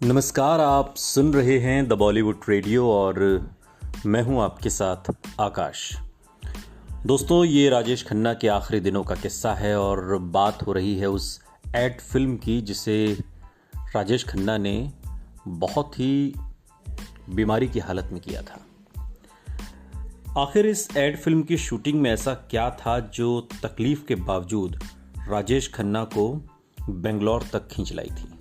नमस्कार, आप सुन रहे हैं द बॉलीवुड रेडियो और मैं हूं आपके साथ आकाश। दोस्तों, ये राजेश खन्ना के आखिरी दिनों का किस्सा है और बात हो रही है उस एड फिल्म की जिसे राजेश खन्ना ने बहुत ही बीमारी की हालत में किया था। आखिर इस एड फिल्म की शूटिंग में ऐसा क्या था जो तकलीफ के बावजूद राजेश खन्ना को बेंगलोर तक खींच लाई थी।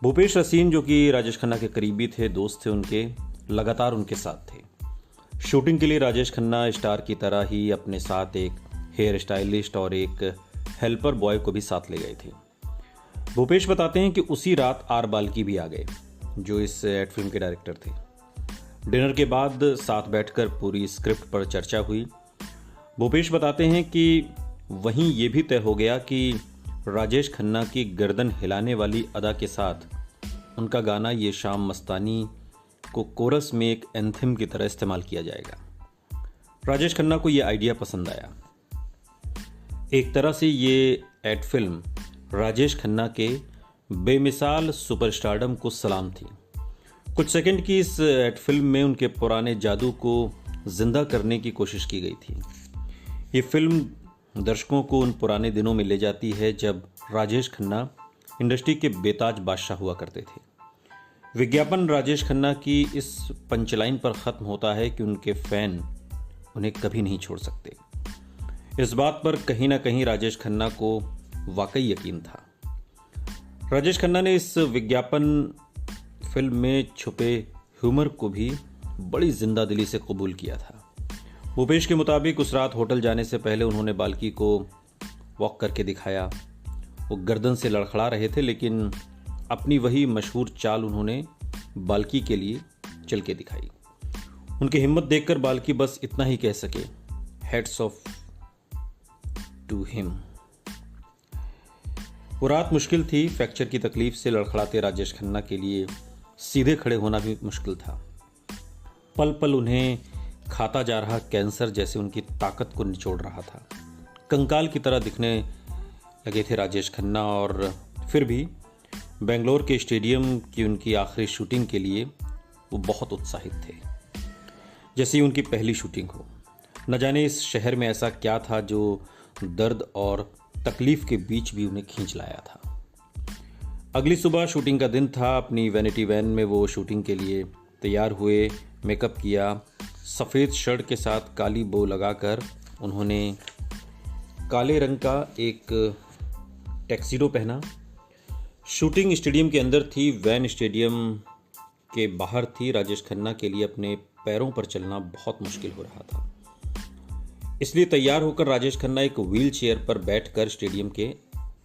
भूपेश रसीन, जो कि राजेश खन्ना के करीबी थे, दोस्त थे उनके, लगातार उनके साथ थे। शूटिंग के लिए राजेश खन्ना स्टार की तरह ही अपने साथ एक हेयर स्टाइलिस्ट और एक हेल्पर बॉय को भी साथ ले गए थे। भूपेश बताते हैं कि उसी रात आर बाल्की भी आ गए, जो इस एड फिल्म के डायरेक्टर थे। डिनर के बाद साथ बैठकर पूरी स्क्रिप्ट पर चर्चा हुई। भूपेश बताते हैं कि वहीं ये भी तय हो गया कि राजेश खन्ना की गर्दन हिलाने वाली अदा के साथ उनका गाना ये शाम मस्तानी को कोरस में एक एंथम की तरह इस्तेमाल किया जाएगा। राजेश खन्ना को ये आइडिया पसंद आया। एक तरह से ये एड फिल्म राजेश खन्ना के बेमिसाल सुपरस्टारडम को सलाम थी। कुछ सेकंड की इस एड फिल्म में उनके पुराने जादू को जिंदा करने की कोशिश की गई थी। ये फिल्म दर्शकों को उन पुराने दिनों में ले जाती है जब राजेश खन्ना इंडस्ट्री के बेताज बादशाह हुआ करते थे। विज्ञापन राजेश खन्ना की इस पंचलाइन पर ख़त्म होता है कि उनके फैन उन्हें कभी नहीं छोड़ सकते। इस बात पर कहीं ना कहीं राजेश खन्ना को वाकई यकीन था। राजेश खन्ना ने इस विज्ञापन फिल्म में छुपे ह्यूमर को भी बड़ी जिंदा दिली से कबूल किया था। भूपेश के मुताबिक उस रात होटल जाने से पहले उन्होंने बाल्की को वॉक करके दिखाया। वो गर्दन से लड़खड़ा रहे थे, लेकिन अपनी वही मशहूर चाल उन्होंने बाल्की के लिए चल के दिखाई। उनकी हिम्मत देखकर बाल्की बस इतना ही कह सके, हेड्स ऑफ टू हिम। वो रात मुश्किल थी। फ्रैक्चर की तकलीफ से लड़खड़ाते राजेश खन्ना के लिए सीधे खड़े होना भी मुश्किल था। पल पल उन्हें खाता जा रहा कैंसर जैसे उनकी ताकत को निचोड़ रहा था। कंकाल की तरह दिखने लगे थे राजेश खन्ना, और फिर भी बेंगलोर के स्टेडियम की उनकी आखिरी शूटिंग के लिए वो बहुत उत्साहित थे, जैसे ही उनकी पहली शूटिंग हो। न जाने इस शहर में ऐसा क्या था जो दर्द और तकलीफ के बीच भी उन्हें खींच लाया था। अगली सुबह शूटिंग का दिन था। अपनी वैनिटी वैन में वो शूटिंग के लिए तैयार हुए, मेकअप किया। सफ़ेद शर्ट के साथ काली बो लगाकर उन्होंने काले रंग का एक टैक्सीडो पहना। शूटिंग स्टेडियम के अंदर थी, वैन स्टेडियम के बाहर थी। राजेश खन्ना के लिए अपने पैरों पर चलना बहुत मुश्किल हो रहा था, इसलिए तैयार होकर राजेश खन्ना एक व्हील चेयर पर बैठकर स्टेडियम के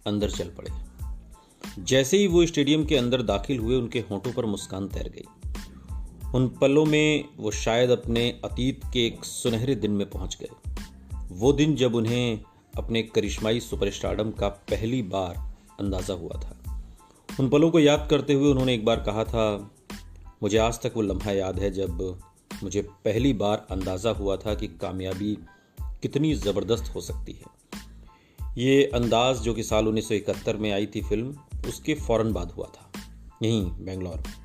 अंदर चल पड़े। जैसे ही वो स्टेडियम के अंदर दाखिल हुए, उनके होंठों पर मुस्कान तैर गई। उन पलों में वो शायद अपने अतीत के एक सुनहरे दिन में पहुंच गए। वो दिन जब उन्हें अपने करिश्माई सुपरस्टारडम का पहली बार अंदाज़ा हुआ था। उन पलों को याद करते हुए उन्होंने एक बार कहा था, मुझे आज तक वो लम्हा याद है जब मुझे पहली बार अंदाज़ा हुआ था कि कामयाबी कितनी ज़बरदस्त हो सकती है। ये अंदाज़ जो कि साल 1971 में आई थी फिल्म, उसके फ़ौरन बाद हुआ था, यहीं बेंगलोर में।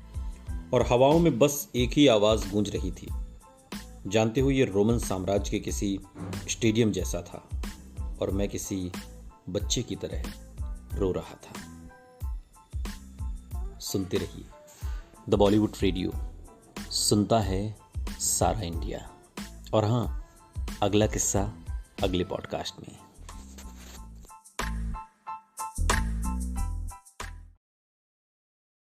और हवाओं में बस एक ही आवाज़ गूंज रही थी, जानते हुए ये रोमन साम्राज्य के किसी स्टेडियम जैसा था और मैं किसी बच्चे की तरह रो रहा था। सुनते रहिए द बॉलीवुड रेडियो, सुनता है सारा इंडिया। और हाँ, अगला किस्सा अगले पॉडकास्ट में।